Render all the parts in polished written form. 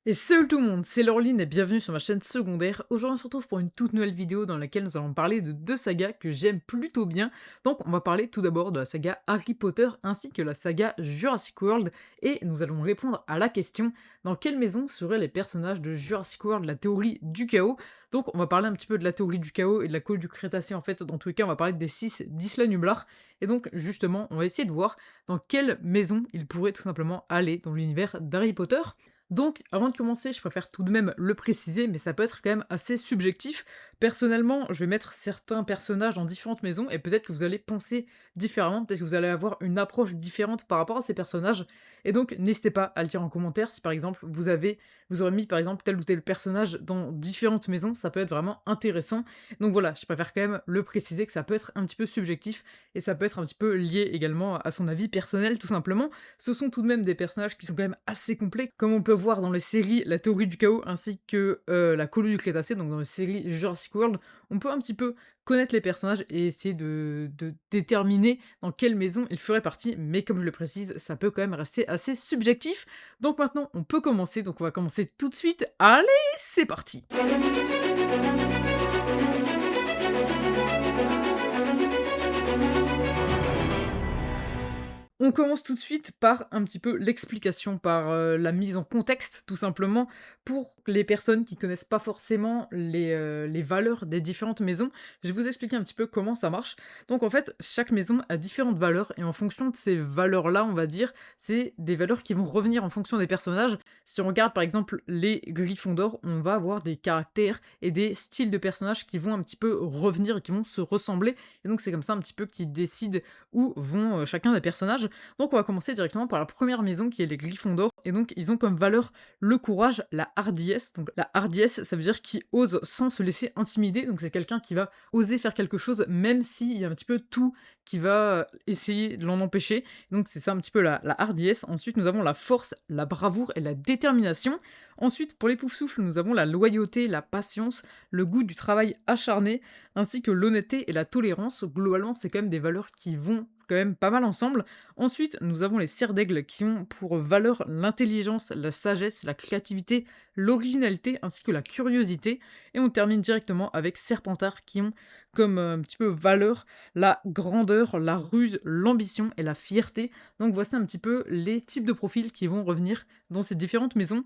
Et salut tout le monde, c'est Laureline et bienvenue sur ma chaîne secondaire. Aujourd'hui on se retrouve pour une toute nouvelle vidéo dans laquelle nous allons parler de deux sagas que j'aime plutôt bien. Donc on va parler tout d'abord de la saga Harry Potter ainsi que la saga Jurassic World et nous allons répondre à la question: dans quelle maison seraient les personnages de Jurassic World, la théorie du chaos? Donc on va parler un petit peu de la théorie du chaos et de la cour du Crétacé en fait. Dans tous les cas on va parler des 6 d'Isla Nublar et donc justement on va essayer de voir dans quelle maison ils pourraient tout simplement aller dans l'univers d'Harry Potter. Donc, avant de commencer, je préfère tout de même le préciser, mais ça peut être quand même assez subjectif. Personnellement, je vais mettre certains personnages dans différentes maisons, et peut-être que vous allez penser différemment, peut-être que vous allez avoir une approche différente par rapport à ces personnages. Et donc, n'hésitez pas à le dire en commentaire si par exemple vous aurez mis par exemple tel ou tel personnage dans différentes maisons, ça peut être vraiment intéressant. Donc voilà, je préfère quand même le préciser que ça peut être un petit peu subjectif, et ça peut être un petit peu lié également à son avis personnel, tout simplement. Ce sont tout de même des personnages qui sont quand même assez complets, comme on peut voir dans les séries La Théorie du Chaos ainsi que La Colo du Crétacé, donc dans les séries Jurassic World, on peut un petit peu connaître les personnages et essayer de déterminer dans quelle maison ils feraient partie, mais comme je le précise, ça peut quand même rester assez subjectif. Donc maintenant, on peut commencer, donc on va commencer tout de suite. Allez, c'est parti! On commence tout de suite par un petit peu l'explication, par, la mise en contexte tout simplement, pour les personnes qui connaissent pas forcément les valeurs des différentes maisons. Je vais vous expliquer un petit peu comment ça marche. Donc en fait, chaque maison a différentes valeurs et en fonction de ces valeurs-là, on va dire, c'est des valeurs qui vont revenir en fonction des personnages. Si on regarde par exemple les Gryffondor, on va avoir des caractères et des styles de personnages qui vont un petit peu revenir et qui vont se ressembler et donc c'est comme ça un petit peu qu'ils décident où vont, chacun des personnages. Donc on va commencer directement par la première maison qui est les Gryffondor et donc ils ont comme valeur le courage, la hardiesse. Donc la hardiesse, ça veut dire qui ose sans se laisser intimider, donc c'est quelqu'un qui va oser faire quelque chose même s'il y a un petit peu tout qui va, essayer de l'en empêcher. Donc c'est ça un petit peu la hardiesse. Ensuite nous avons la force, la bravoure et la détermination. Ensuite pour les Poufsouffles, nous avons la loyauté, la patience, le goût du travail acharné, ainsi que l'honnêteté et la tolérance. Globalement, c'est quand même des valeurs qui vont quand même pas mal ensemble. Ensuite, nous avons les Serres d'Aigle qui ont pour valeur l'intelligence, la sagesse, la créativité, l'originalité ainsi que la curiosité. Et on termine directement avec Serpentard qui ont comme un petit peu valeur la grandeur, la ruse, l'ambition et la fierté. Donc voici un petit peu les types de profils qui vont revenir dans ces différentes maisons.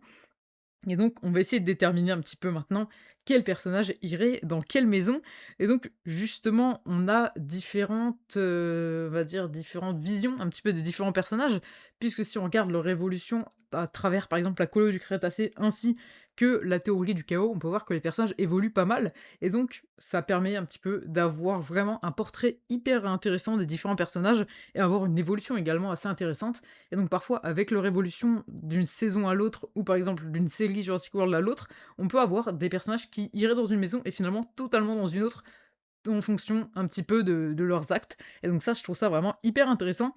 Et donc, on va essayer de déterminer un petit peu maintenant quel personnage irait dans quelle maison. Et donc, justement, on a différentes, on va dire, différentes visions un petit peu des différents personnages, puisque si on regarde leur évolution à travers, par exemple, la colo du Crétacé ainsi que la théorie du chaos, on peut voir que les personnages évoluent pas mal. Et donc, ça permet un petit peu d'avoir vraiment un portrait hyper intéressant des différents personnages et avoir une évolution également assez intéressante. Et donc parfois, avec leur évolution d'une saison à l'autre, ou par exemple d'une série Jurassic World à l'autre, on peut avoir des personnages qui iraient dans une maison et finalement totalement dans une autre, en fonction un petit peu de leurs actes. Et donc ça, je trouve ça vraiment hyper intéressant.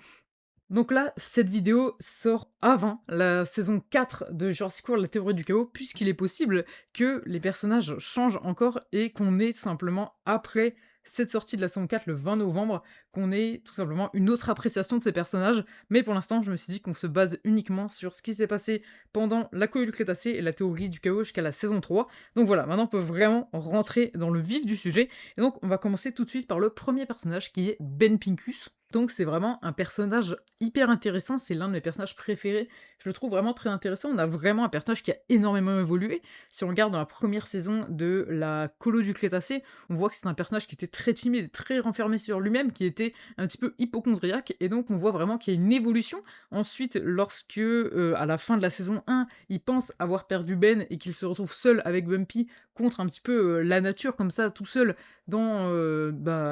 Donc là, cette vidéo sort avant la saison 4 de Jurassic World, la théorie du chaos, puisqu'il est possible que les personnages changent encore et qu'on ait tout simplement, après cette sortie de la saison 4 le 20 novembre, qu'on ait tout simplement une autre appréciation de ces personnages. Mais pour l'instant, je me suis dit qu'on se base uniquement sur ce qui s'est passé pendant la cohue du Crétacé et la théorie du chaos jusqu'à la saison 3. Donc voilà, maintenant on peut vraiment rentrer dans le vif du sujet. Et donc on va commencer tout de suite par le premier personnage qui est Ben Pincus. Donc c'est vraiment un personnage hyper intéressant, c'est l'un de mes personnages préférés. Je le trouve vraiment très intéressant. On a vraiment un personnage qui a énormément évolué. Si on regarde dans la première saison de la colo du Crétacé, on voit que c'est un personnage qui était très timide, très renfermé sur lui-même, qui était un petit peu hypocondriaque, et donc on voit vraiment qu'il y a une évolution. Ensuite, lorsque, à la fin de la saison 1, il pense avoir perdu Ben et qu'il se retrouve seul avec Bumpy contre un petit peu la nature, comme ça, tout seul, dans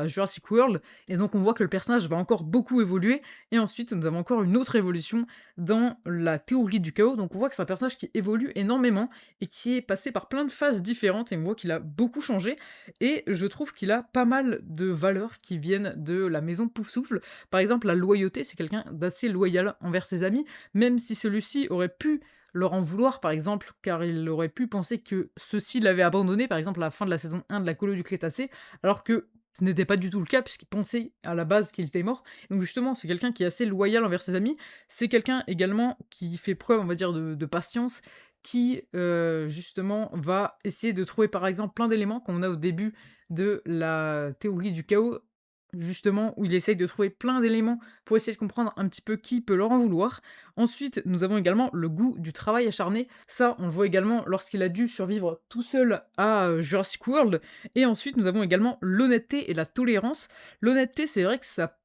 Jurassic World, et donc on voit que le personnage va encore beaucoup évoluer, et ensuite nous avons encore une autre évolution dans la théorie du chaos, donc on voit que c'est un personnage qui évolue énormément, et qui est passé par plein de phases différentes, et on voit qu'il a beaucoup changé, et je trouve qu'il a pas mal de valeurs qui viennent de la maison Poufsouffle. Par exemple, la loyauté, c'est quelqu'un d'assez loyal envers ses amis, même si celui-ci aurait pu leur en vouloir, par exemple, car il aurait pu penser que ceux-ci l'avaient abandonné, par exemple à la fin de la saison 1 de la colo du Crétacé, alors que ce n'était pas du tout le cas, puisqu'il pensait à la base qu'il était mort. Donc justement, c'est quelqu'un qui est assez loyal envers ses amis, c'est quelqu'un également qui fait preuve, on va dire, de patience, qui, justement va essayer de trouver par exemple plein d'éléments qu'on a au début de la théorie du chaos, justement où il essaye de trouver plein d'éléments pour essayer de comprendre un petit peu qui peut leur en vouloir. Ensuite, nous avons également le goût du travail acharné. Ça, on le voit également lorsqu'il a dû survivre tout seul à, Jurassic World. Et ensuite, nous avons également l'honnêteté et la tolérance. L'honnêteté, c'est vrai que ça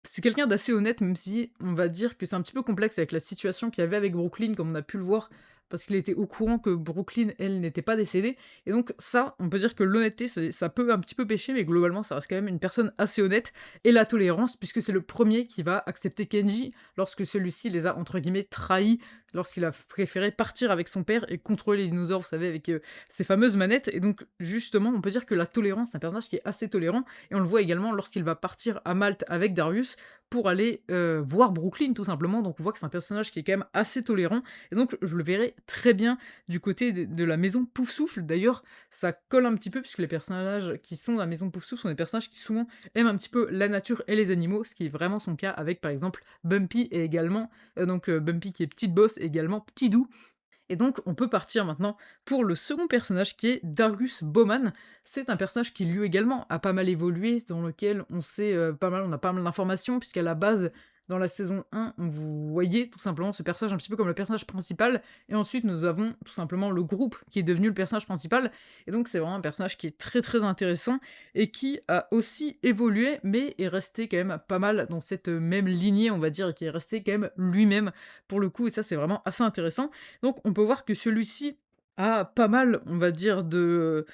c'est quelqu'un d'assez honnête, même si on va dire que c'est un petit peu complexe avec la situation qu'il y avait avec Brooklyn, comme on a pu le voir, parce qu'il était au courant que Brooklyn, elle, n'était pas décédée. Et donc ça, on peut dire que l'honnêteté, ça peut un petit peu pécher, mais globalement, ça reste quand même une personne assez honnête. Et la tolérance, puisque c'est le premier qui va accepter Kenji lorsque celui-ci les a, entre guillemets, trahis, lorsqu'il a préféré partir avec son père et contrôler les dinosaures, vous savez, avec ses fameuses manettes. Et donc, justement, on peut dire que la tolérance, c'est un personnage qui est assez tolérant. Et on le voit également lorsqu'il va partir à Malte avec Darius pour aller, voir Brooklyn tout simplement. Donc on voit que c'est un personnage qui est quand même assez tolérant et donc je le verrais très bien du côté de la maison Poufsouffle. D'ailleurs, ça colle un petit peu puisque les personnages qui sont dans la maison Poufsouffle sont des personnages qui souvent aiment un petit peu la nature et les animaux, ce qui est vraiment son cas avec par exemple Bumpy et également, Bumpy qui est Petite Bosse et également Petit Dou. Et donc, on peut partir maintenant pour le second personnage qui est Dargus Bowman. C'est un personnage qui lui également a pas mal évolué, dans lequel on sait on a pas mal d'informations, puisqu'à la base, dans la saison 1, on vous voyait tout simplement ce personnage un petit peu comme le personnage principal, et ensuite nous avons tout simplement le groupe qui est devenu le personnage principal, et donc c'est vraiment un personnage qui est très très intéressant, et qui a aussi évolué, mais est resté quand même pas mal dans cette même lignée, on va dire, et qui est resté quand même lui-même pour le coup, et ça c'est vraiment assez intéressant. Donc on peut voir que celui-ci a pas mal, on va dire, de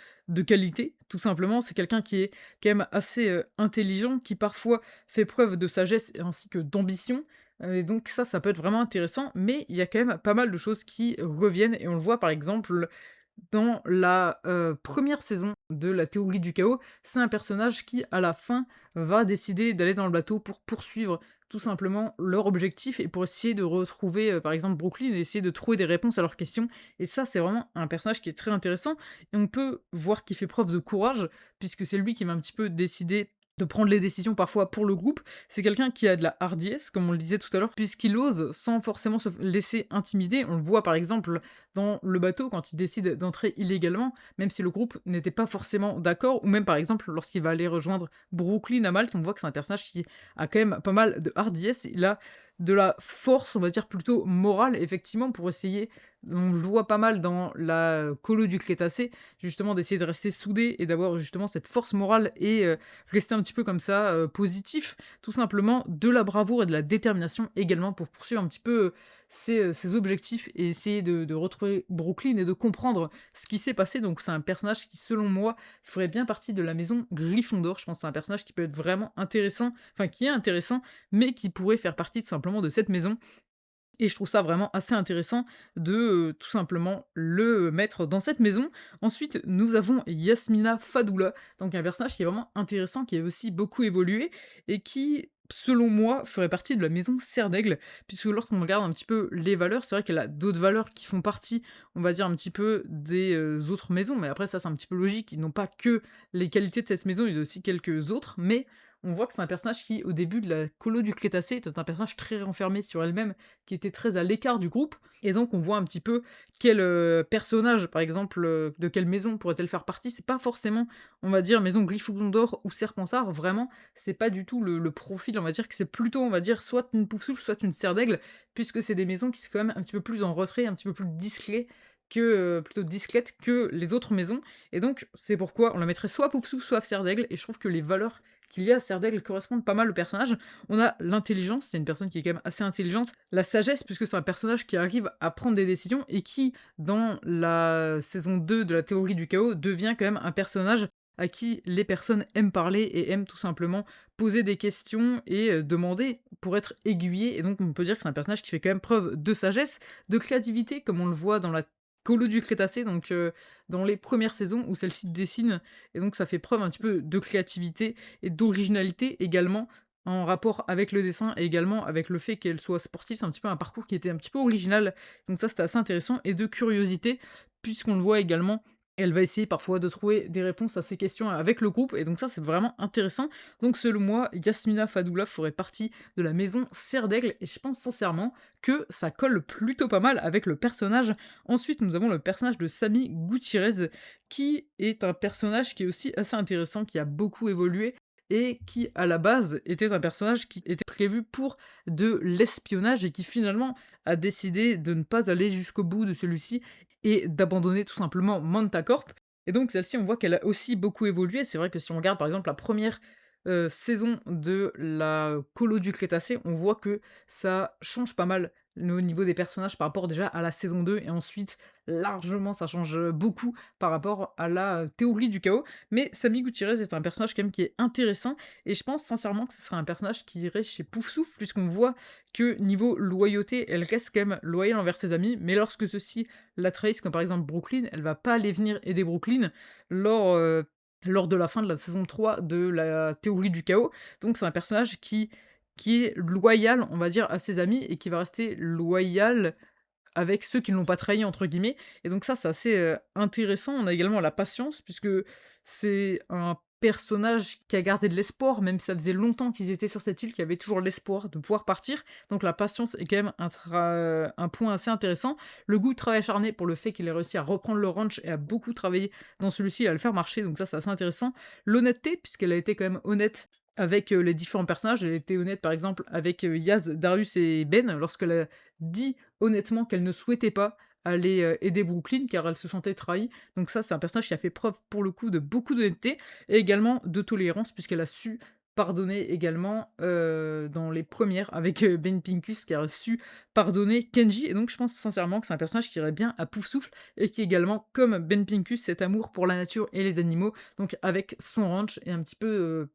qualités, tout simplement. C'est quelqu'un qui est quand même assez, intelligent, qui parfois fait preuve de sagesse ainsi que d'ambition, et donc ça peut être vraiment intéressant, mais il y a quand même pas mal de choses qui reviennent et on le voit par exemple dans la, 1 saison de la théorie du chaos. C'est un personnage qui, à la fin, va décider d'aller dans le bateau pour poursuivre tout simplement leur objectif et pour essayer de retrouver, par exemple, Brooklyn et essayer de trouver des réponses à leurs questions. Et ça, c'est vraiment un personnage qui est très intéressant et on peut voir qu'il fait preuve de courage puisque c'est lui qui va un petit peu décider de prendre les décisions parfois pour le groupe. C'est quelqu'un qui a de la hardiesse, comme on le disait tout à l'heure, puisqu'il ose sans forcément se laisser intimider. On le voit par exemple dans le bateau quand il décide d'entrer illégalement, même si le groupe n'était pas forcément d'accord, ou même par exemple lorsqu'il va aller rejoindre Brooklyn à Malte, on voit que c'est un personnage qui a quand même pas mal de hardiesse. Il a de la force, on va dire plutôt morale, effectivement, pour essayer, on le voit pas mal dans la colo du Crétacé, justement d'essayer de rester soudé et d'avoir justement cette force morale et rester un petit peu comme ça, positif, tout simplement, de la bravoure et de la détermination également pour poursuivre un petit peu, ses objectifs et essayer de retrouver Brooklyn et de comprendre ce qui s'est passé. Donc c'est un personnage qui, selon moi, ferait bien partie de la maison Gryffondor. Je pense que c'est un personnage qui peut être vraiment intéressant, enfin qui est intéressant, mais qui pourrait faire partie tout simplement de cette maison. Et je trouve ça vraiment assez intéressant de, tout simplement le mettre dans cette maison. Ensuite, nous avons Yasmina Fadoula, donc un personnage qui est vraiment intéressant, qui a aussi beaucoup évolué et qui, selon moi, ferait partie de la maison Serre d'Aigle, puisque lorsqu'on regarde un petit peu les valeurs, c'est vrai qu'elle a d'autres valeurs qui font partie, on va dire, un petit peu des, autres maisons, mais après ça, c'est un petit peu logique. Ils n'ont pas que les qualités de cette maison, ils ont aussi quelques autres, mais on voit que c'est un personnage qui, au début de la colo du Crétacé, était un personnage très renfermé sur elle-même, qui était très à l'écart du groupe. Et donc on voit un petit peu quel personnage, par exemple, de quelle maison pourrait-elle faire partie. C'est pas forcément, on va dire, maison Gryffondor ou Serpentard. Vraiment, c'est pas du tout le profil. On va dire que c'est plutôt, on va dire, soit une Poufsouffle, soit une Serre d'Aigle, puisque c'est des maisons qui sont quand même un petit peu plus en retrait, un petit peu plus discret que, plutôt discrètes que les autres maisons. Et donc c'est pourquoi on la mettrait soit Poufsouffle, soit Serre d'Aigle. Et je trouve que les valeurs qu'il y a à Serre d'Aigle correspondent pas mal au personnage. On a l'intelligence, c'est une personne qui est quand même assez intelligente. La sagesse, puisque c'est un personnage qui arrive à prendre des décisions et qui, dans la saison 2 de la théorie du chaos, devient quand même un personnage à qui les personnes aiment parler et aiment tout simplement poser des questions et demander pour être aiguillé. Et donc on peut dire que c'est un personnage qui fait quand même preuve de sagesse, de créativité, comme on le voit dans la colo du Crétacé, donc dans les premières saisons où celle-ci dessine, et donc ça fait preuve un petit peu de créativité et d'originalité également, en rapport avec le dessin et également avec le fait qu'elle soit sportive. C'est un petit peu un parcours qui était un petit peu original, donc ça c'était assez intéressant, et de curiosité, puisqu'on le voit également Et elle va essayer parfois de trouver des réponses à ces questions avec le groupe et donc ça, c'est vraiment intéressant. Donc selon moi, Yasmina Fadoula ferait partie de la maison Serre d'Aigle et je pense sincèrement que ça colle plutôt pas mal avec le personnage. Ensuite, nous avons le personnage de Samy Gutiérrez qui est un personnage qui est aussi assez intéressant, qui a beaucoup évolué et qui, à la base, était un personnage qui était prévu pour de l'espionnage et qui finalement a décidé de ne pas aller jusqu'au bout de celui-ci et d'abandonner tout simplement Mantacorp. Et donc celle-ci, on voit qu'elle a aussi beaucoup évolué. C'est vrai que si on regarde par exemple la première saison de la Colo du Crétacé, on voit que ça change pas mal au niveau des personnages par rapport déjà à la saison 2 et ensuite largement ça change, beaucoup par rapport à la, théorie du chaos. Mais Samy Gutiérrez est un personnage quand même qui est intéressant et je pense sincèrement que ce serait un personnage qui irait chez Poufsouffle puisqu'on voit que niveau loyauté, elle reste quand même loyale envers ses amis, mais lorsque ceux-ci la trahissent, comme par exemple Brooklyn, elle va pas aller venir aider Brooklyn lors, lors de la fin de la saison 3 de la théorie du chaos. Donc c'est un personnage qui est loyal, on va dire, à ses amis et qui va rester loyal avec ceux qui ne l'ont pas trahi entre guillemets et donc ça, c'est assez, intéressant. On a également la patience puisque c'est un personnage qui a gardé de l'espoir, même si ça faisait longtemps qu'ils étaient sur cette île, qui avait toujours l'espoir de pouvoir partir. Donc la patience est quand même un point assez intéressant. Le goût de travail acharné pour le fait qu'il ait réussi à reprendre le ranch et à beaucoup travailler dans celui-ci et à le faire marcher, donc ça, c'est assez intéressant. L'honnêteté, puisqu'elle a été quand même honnête avec, les différents personnages. Elle était honnête, par exemple, avec, Yaz, Darius et Ben, lorsqu'elle a dit honnêtement qu'elle ne souhaitait pas aller, aider Brooklyn car elle se sentait trahie. Donc ça, c'est un personnage qui a fait preuve pour le coup de beaucoup d'honnêteté et également de tolérance puisqu'elle a su pardonner également, dans les premières avec, Ben Pincus qui a su pardonner Kenji et donc je pense sincèrement que c'est un personnage qui irait bien à Poufsouffle et qui également, comme Ben Pincus, cet amour pour la nature et les animaux, donc avec son ranch et un petit peu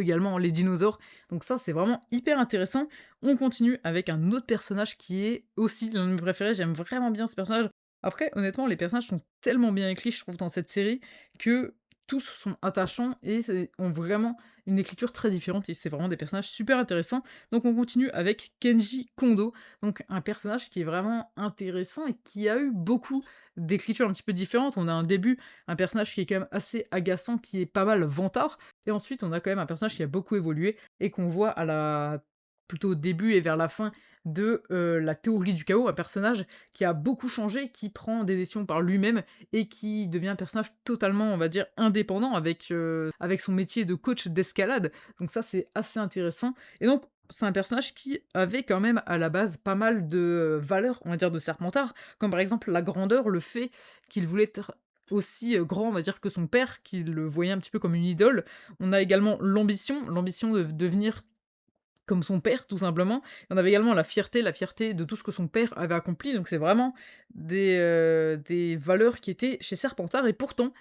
également les dinosaures. Donc ça, c'est vraiment hyper intéressant. On continue avec un autre personnage qui est aussi l'un de mes préférés. J'aime vraiment bien ce personnage. Après, honnêtement, les personnages sont tellement bien écrits, je trouve, dans cette série, que tous sont attachants et ont vraiment une écriture très différente. Et c'est vraiment des personnages super intéressants. Donc on continue avec Kenji Kondo, donc un personnage qui est vraiment intéressant et qui a eu beaucoup d'écritures un petit peu différentes. On a un début, un personnage qui est quand même assez agaçant, qui est pas mal vantard, et ensuite, on a quand même un personnage qui a beaucoup évolué et qu'on voit à la plutôt au début et vers la fin de, la théorie du chaos, un personnage qui a beaucoup changé, qui prend des décisions par lui-même et qui devient un personnage totalement, on va dire, indépendant avec son métier de coach d'escalade. Donc ça, c'est assez intéressant et donc c'est un personnage qui avait quand même à la base pas mal de, valeurs, on va dire, de Serpentard, comme par exemple la grandeur, le fait qu'il voulait être aussi, grand, on va dire, que son père, qui le voyait un petit peu comme une idole. On a également l'ambition de devenir comme son père, tout simplement. On avait également la fierté de tout ce que son père avait accompli, donc c'est vraiment des valeurs qui étaient chez Serpentard et pourtant,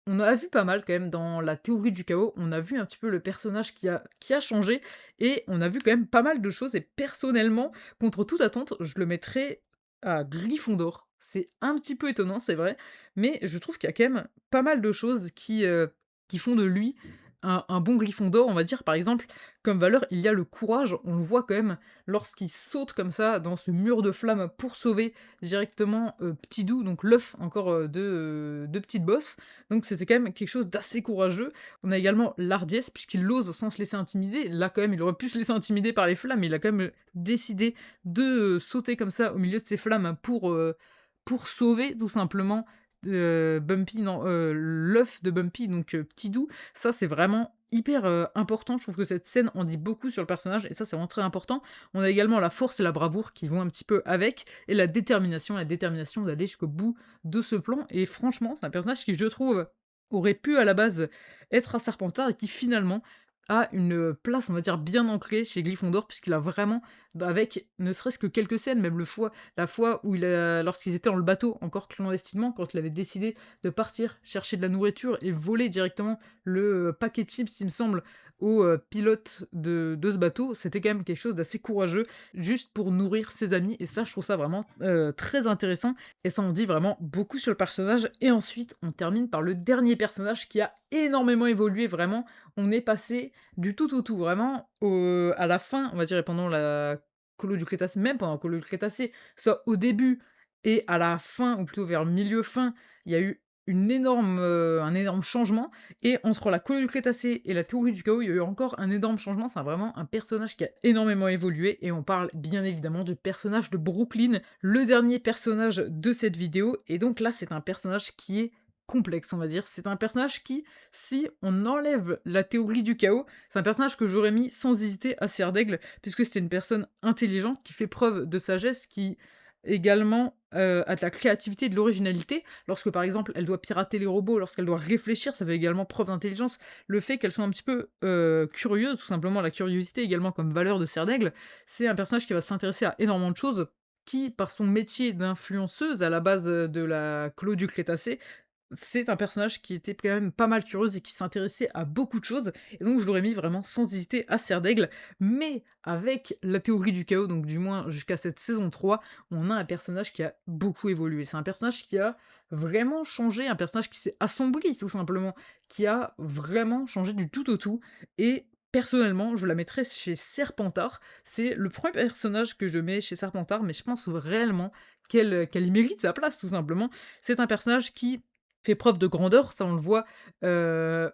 on a vu pas mal quand même dans la théorie du chaos, on a vu un petit peu le personnage qui a changé et on a vu quand même pas mal de choses et personnellement, contre toute attente, je le mettrais à Gryffondor. C'est un petit peu étonnant, c'est vrai, mais je trouve qu'il y a quand même pas mal de choses qui font de lui un bon Gryffondor, on va dire. Par exemple, comme valeur, il y a le courage, on le voit quand même lorsqu'il saute comme ça dans ce mur de flammes pour sauver directement, Petit Doux, donc l'œuf encore, de Petite Bosse. Donc c'était quand même quelque chose d'assez courageux. On a également l'ardiesse puisqu'il ose sans se laisser intimider. Là quand même, il aurait pu se laisser intimider par les flammes, mais il a quand même, décidé de, sauter comme ça au milieu de ces flammes pour sauver tout simplement, Bumpy non, l'œuf de Bumpy donc Petit Doux. Ça c'est vraiment hyper, important. Je trouve que cette scène en dit beaucoup sur le personnage et ça c'est vraiment très important. On a également la force et la bravoure qui vont un petit peu avec et la détermination d'aller jusqu'au bout de ce plan et franchement, c'est un personnage qui, je trouve, aurait pu à la base être à Serpentard et qui finalement a une place, on va dire, bien ancrée chez Gryffondor puisqu'il a vraiment, avec ne serait-ce que quelques scènes, même la fois où lorsqu'ils étaient dans le bateau, encore clandestinement, quand il avait décidé de partir chercher de la nourriture et voler directement le, paquet de chips, il me semble, au, pilote de ce bateau, c'était quand même quelque chose d'assez courageux, juste pour nourrir ses amis et ça, je trouve ça vraiment, très intéressant et ça en dit vraiment beaucoup sur le personnage et ensuite, on termine par le dernier personnage qui a énormément évolué, vraiment. On est passé du tout au tout, vraiment à la fin, on va dire, et pendant la Colo du Crétacé, même pendant la Colo du Crétacé, soit au début et à la fin, ou plutôt vers le milieu fin, il y a eu un énorme changement et entre la colo du Crétacé et la théorie du chaos, il y a eu encore un énorme changement. C'est vraiment un personnage qui a énormément évolué et on parle bien évidemment du personnage de Brooklyn, le dernier personnage de cette vidéo et donc là, c'est un personnage qui est complexe, on va dire. C'est un personnage qui, si on enlève la théorie du chaos, c'est un personnage que j'aurais mis sans hésiter à Serre d'Aigle, puisque c'est une personne intelligente qui fait preuve de sagesse, qui également, a de la créativité et de l'originalité. Lorsque, par exemple, elle doit pirater les robots, lorsqu'elle doit réfléchir, ça fait également preuve d'intelligence. Le fait qu'elle soit un petit peu, curieuse, tout simplement, la curiosité également comme valeur de Serre d'Aigle, c'est un personnage qui va s'intéresser à énormément de choses, qui, par son métier d'influenceuse à la base, de la clos du Crétacé, c'est un personnage qui était quand même pas mal curieuse et qui s'intéressait à beaucoup de choses, et donc je l'aurais mis vraiment sans hésiter à Serre d'Aigle. Mais avec la théorie du chaos, donc du moins jusqu'à cette saison 3, on a un personnage qui a beaucoup évolué. C'est un personnage qui a vraiment changé, un personnage qui s'est assombri tout simplement, qui a vraiment changé du tout au tout, et personnellement, je la mettrais chez Serpentard. C'est le premier personnage que je mets chez Serpentard, mais je pense réellement qu'elle y mérite sa place tout simplement. C'est un personnage qui fait preuve de grandeur, ça on le voit,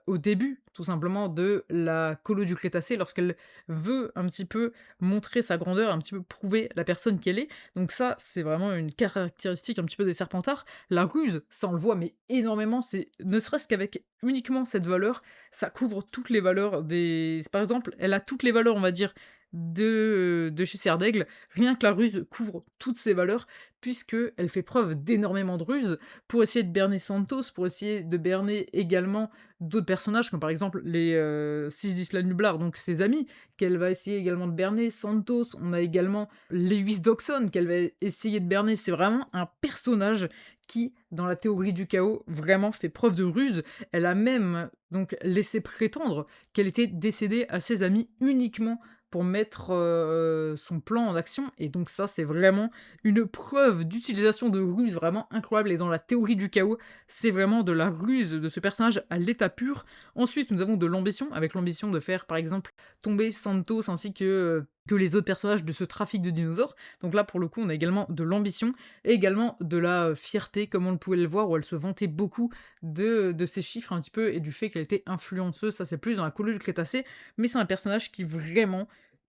au début, tout simplement, de la colo du Crétacé, lorsqu'elle veut un petit peu montrer sa grandeur, un petit peu prouver la personne qu'elle est. Donc ça, c'est vraiment une caractéristique un petit peu des Serpentards. La ruse, ça on le voit, mais énormément, c'est ne serait-ce qu'avec uniquement cette valeur, ça couvre toutes les valeurs des par exemple, elle a toutes les valeurs, on va dire, de chez Serre d'Aigle, rien que la ruse couvre toutes ces valeurs, puisqu'elle fait preuve d'énormément de ruse, pour essayer de berner Santos, pour essayer de berner également d'autres personnages, comme par exemple les 6-10 la Nublar, donc ses amis, qu'elle va essayer également de berner. Santos, on a également Lewis Dawson, qu'elle va essayer de berner. C'est vraiment un personnage qui, dans la théorie du chaos, vraiment fait preuve de ruse. Elle a même donc laissé prétendre qu'elle était décédée à ses amis uniquement pour mettre son plan en action, et donc ça, c'est vraiment une preuve d'utilisation de ruse vraiment incroyable, et dans la théorie du chaos, c'est vraiment de la ruse de ce personnage à l'état pur. Ensuite, nous avons de l'ambition, avec l'ambition de faire, par exemple, tomber Santos ainsi que les autres personnages de ce trafic de dinosaures. Donc là, pour le coup, on a également de l'ambition et également de la fierté, comme on pouvait le voir, où elle se vantait beaucoup de ses chiffres un petit peu et du fait qu'elle était influenceuse. Ça, c'est plus dans la colo du Crétacé, mais c'est un personnage qui vraiment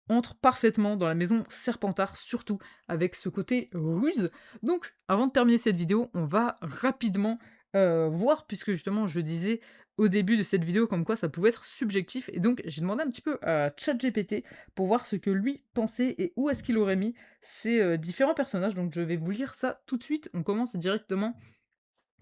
entre parfaitement dans la maison Serpentard, surtout avec ce côté ruse. Donc, avant de terminer cette vidéo, on va rapidement voir, puisque justement je disais au début de cette vidéo comme quoi ça pouvait être subjectif, et donc j'ai demandé un petit peu à ChatGPT pour voir ce que lui pensait et où est-ce qu'il aurait mis ces différents personnages. Donc je vais vous lire ça tout de suite. On commence directement,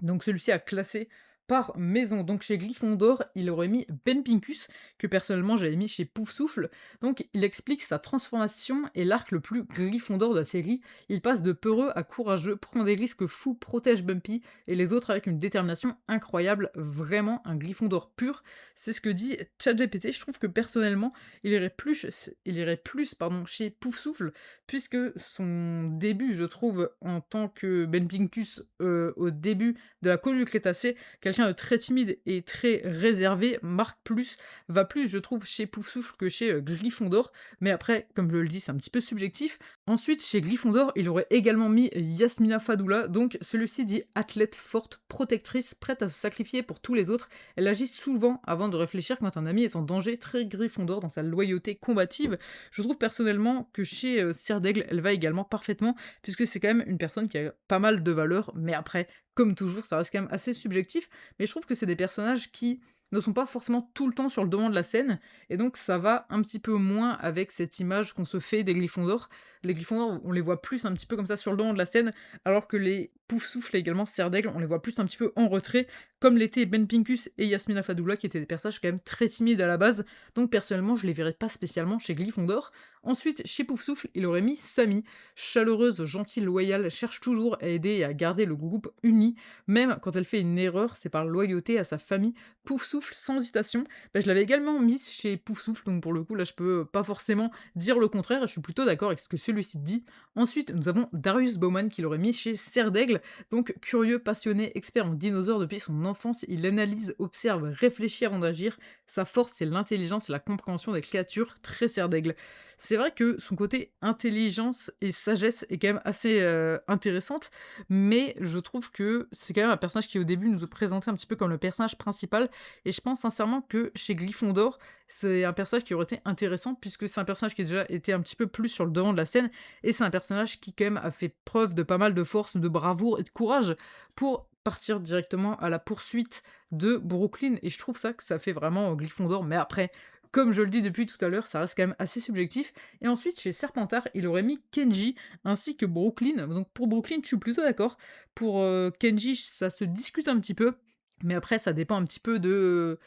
donc celui-ci a classé par maison. Donc chez Gryffondor, il aurait mis Ben Pincus, que personnellement j'avais mis chez Poufsouffle. Donc il explique sa transformation et l'arc le plus Gryffondor de la série. Il passe de peureux à courageux, prend des risques fous, protège Bumpy et les autres avec une détermination incroyable. Vraiment un Gryffondor pur. C'est ce que dit ChatGPT. Je trouve que personnellement, il irait plus pardon, chez Poufsouffle, puisque son début, je trouve, en tant que Ben Pincus au début de la colo du Crétacé, quelqu'un de très timide et très réservé, marque plus, va plus, je trouve, chez Poufsouffle que chez Gryffondor. Mais après, comme je le dis, c'est un petit peu subjectif. Ensuite, chez Gryffondor, il aurait également mis Yasmina Fadoula. Donc celui-ci dit athlète forte, protectrice, prête à se sacrifier pour tous les autres. Elle agit souvent avant de réfléchir quand un ami est en danger, très Gryffondor dans sa loyauté combative. Je trouve personnellement que chez Serre d'Aigle, elle va également parfaitement, puisque c'est quand même une personne qui a pas mal de valeurs, mais après, comme toujours, ça reste quand même assez subjectif, mais je trouve que c'est des personnages qui ne sont pas forcément tout le temps sur le devant de la scène, et donc ça va un petit peu moins avec cette image qu'on se fait des Gryffondor. Les Gryffondor, on les voit plus un petit peu comme ça sur le devant de la scène, alors que les Poufsouffle et également Serre d'Aigle, on les voit plus un petit peu en retrait, comme l'étaient Ben Pincus et Yasmina Fadoula, qui étaient des personnages quand même très timides à la base, donc personnellement, je les verrais pas spécialement chez Gryffondor. Ensuite, chez Poufsouffle, il aurait mis Samy, chaleureuse, gentille, loyale, cherche toujours à aider et à garder le groupe uni, même quand elle fait une erreur, c'est par loyauté à sa famille. Poufsouffle, sans hésitation. Bah, je l'avais également mise chez Poufsouffle, donc pour le coup, là, je peux pas forcément dire le contraire, et je suis plutôt d'accord avec ce que celui-ci dit. Ensuite, nous avons Darius Bowman, qui l'aurait mis chez Serre d'Aigle, donc curieux, passionné, expert en dinosaures depuis son enfance, il analyse, observe, réfléchit avant d'agir. Sa force, c'est l'intelligence et la compréhension des créatures, très Serre d'Aigle. C'est vrai que son côté intelligence et sagesse est quand même assez, intéressante, mais je trouve que c'est quand même un personnage qui, au début, nous est présenté un petit peu comme le personnage principal et je pense sincèrement que chez Gryffondor, c'est un personnage qui aurait été intéressant puisque c'est un personnage qui a déjà été un petit peu plus sur le devant de la scène et c'est un personnage qui, quand même, a fait preuve de pas mal de force, de bravoure et de courage pour partir directement à la poursuite de Brooklyn et je trouve ça que ça fait vraiment, Gryffondor. Mais après, comme je le dis depuis tout à l'heure, ça reste quand même assez subjectif et ensuite chez Serpentard, il aurait mis Kenji ainsi que Brooklyn. Donc pour Brooklyn, je suis plutôt d'accord. Pour, Kenji, ça se discute un petit peu, mais après ça dépend un petit peu de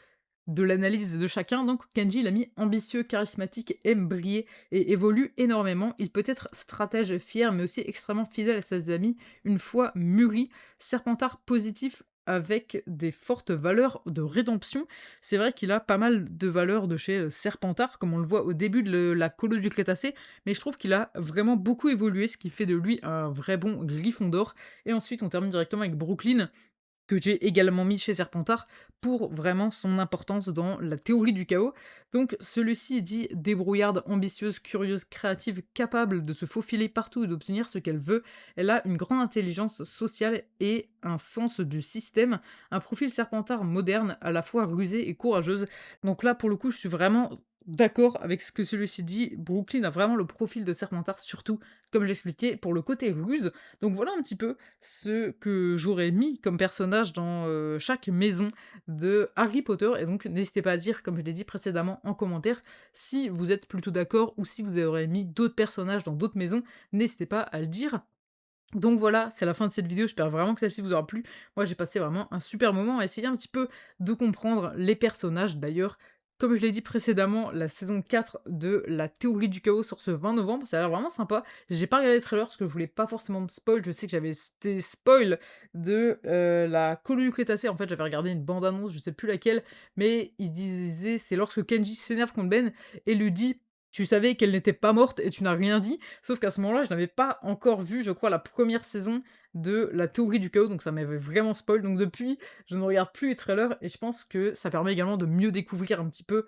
l'analyse de chacun. Donc Kenji, il a mis ambitieux, charismatique, aime briller et évolue énormément. Il peut être stratège fier, mais aussi extrêmement fidèle à ses amis une fois mûri. Serpentard positif avec des fortes valeurs de rédemption. C'est vrai qu'il a pas mal de valeurs de chez Serpentard, comme on le voit au début de la colo du Crétacé, mais je trouve qu'il a vraiment beaucoup évolué, ce qui fait de lui un vrai bon Gryffondor. Et ensuite, on termine directement avec Brooklyn, que j'ai également mis chez Serpentard pour vraiment son importance dans la théorie du chaos. Donc celui-ci dit débrouillarde, ambitieuse, curieuse, créative, capable de se faufiler partout et d'obtenir ce qu'elle veut. Elle a une grande intelligence sociale et un sens du système, un profil Serpentard moderne, à la fois rusée et courageuse. Donc là, pour le coup, je suis vraiment d'accord avec ce que celui-ci dit. Brooklyn a vraiment le profil de Serpentard, surtout, comme j'expliquais, pour le côté ruse. Donc voilà un petit peu ce que j'aurais mis comme personnage dans, chaque maison de Harry Potter et donc n'hésitez pas à dire, comme je l'ai dit précédemment, en commentaire, si vous êtes plutôt d'accord ou si vous aurez mis d'autres personnages dans d'autres maisons, n'hésitez pas à le dire. Donc voilà, c'est la fin de cette vidéo, j'espère vraiment que celle-ci vous aura plu. Moi, j'ai passé vraiment un super moment à essayer un petit peu de comprendre les personnages. D'ailleurs, comme je l'ai dit précédemment, la saison 4 de la théorie du chaos sort ce 20 novembre, ça a l'air vraiment sympa. J'ai pas regardé les trailers parce que je voulais pas forcément me spoil, je sais que j'avais des spoils de la colo du Crétacé, en fait j'avais regardé une bande-annonce, je sais plus laquelle, mais il disait c'est lorsque Kenji s'énerve contre Ben et lui dit tu savais qu'elle n'était pas morte et tu n'as rien dit. Sauf qu'à ce moment-là, je n'avais pas encore vu, je crois, la première saison de la théorie du chaos, donc ça m'avait vraiment spoil. Donc depuis, je ne regarde plus les trailers et je pense que ça permet également de mieux découvrir un petit peu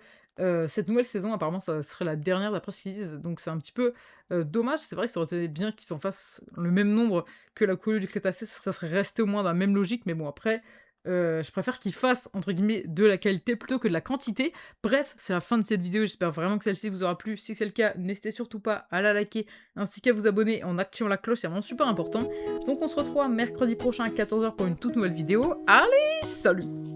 cette nouvelle saison. Apparemment, ça serait la dernière d'après ce qu'ils disent, donc c'est un petit peu dommage. C'est vrai que ça aurait été bien qu'ils s'en fassent le même nombre que la colo du Crétacé, ça serait resté au moins dans la même logique, mais bon, après, je préfère qu'ils fassent, entre guillemets, «de la qualité» plutôt que de la quantité. Bref, c'est la fin de cette vidéo, j'espère vraiment que celle-ci vous aura plu. Si c'est le cas, n'hésitez surtout pas à la liker, ainsi qu'à vous abonner en activant la cloche, c'est vraiment super important. Donc on se retrouve mercredi prochain à 14h pour une toute nouvelle vidéo. Allez, salut!